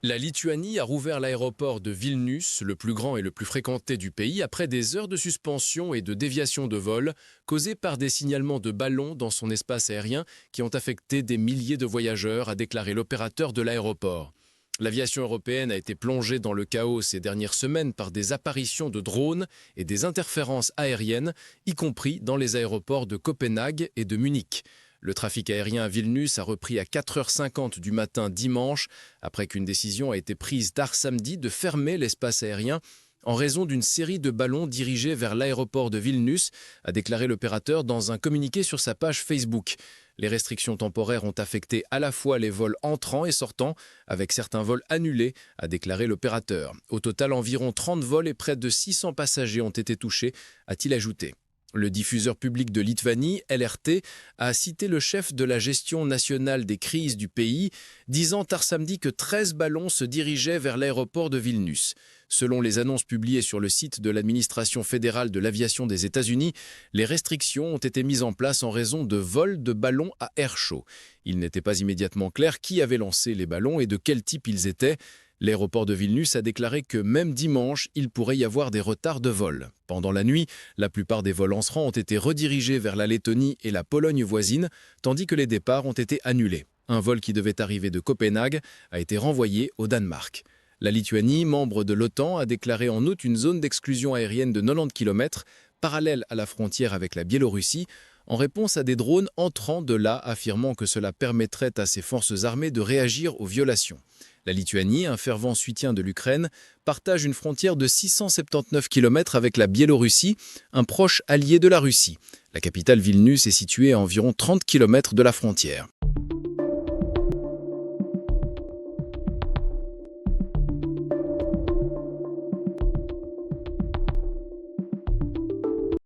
La Lituanie a rouvert l'aéroport de Vilnius, le plus grand et le plus fréquenté du pays, après des heures de suspension et de déviation de vol causées par des signalements de ballons dans son espace aérien qui ont affecté des milliers de voyageurs, a déclaré l'opérateur de l'aéroport. L'aviation européenne a été plongée dans le chaos ces dernières semaines par des apparitions de drones et des interférences aériennes, y compris dans les aéroports de Copenhague et de Munich. Le trafic aérien à Vilnius a repris à 4h50 du matin dimanche, après qu'une décision a été prise tard samedi de fermer l'espace aérien en raison d'une série de ballons dirigés vers l'aéroport de Vilnius, a déclaré l'opérateur dans un communiqué sur sa page Facebook. Les restrictions temporaires ont affecté à la fois les vols entrants et sortants, avec certains vols annulés, a déclaré l'opérateur. Au total, environ 30 vols et près de 600 passagers ont été touchés, a-t-il ajouté. Le diffuseur public de Lituanie, LRT, a cité le chef de la gestion nationale des crises du pays, disant tard samedi que 13 ballons se dirigeaient vers l'aéroport de Vilnius. Selon les annonces publiées sur le site de l'administration fédérale de l'aviation des États-Unis, les restrictions ont été mises en place en raison de vols de ballons à air chaud. Il n'était pas immédiatement clair qui avait lancé les ballons et de quel type ils étaient. L'aéroport de Vilnius a déclaré que même dimanche, il pourrait y avoir des retards de vol. Pendant la nuit, la plupart des vols entrants ont été redirigés vers la Lettonie et la Pologne voisine, tandis que les départs ont été annulés. Un vol qui devait arriver de Copenhague a été renvoyé au Danemark. La Lituanie, membre de l'OTAN, a déclaré en août une zone d'exclusion aérienne de 90 km, parallèle à la frontière avec la Biélorussie, en réponse à des drones entrant de là, affirmant que cela permettrait à ses forces armées de réagir aux violations. La Lituanie, un fervent soutien de l'Ukraine, partage une frontière de 679 km avec la Biélorussie, un proche allié de la Russie. La capitale Vilnius est située à environ 30 km de la frontière.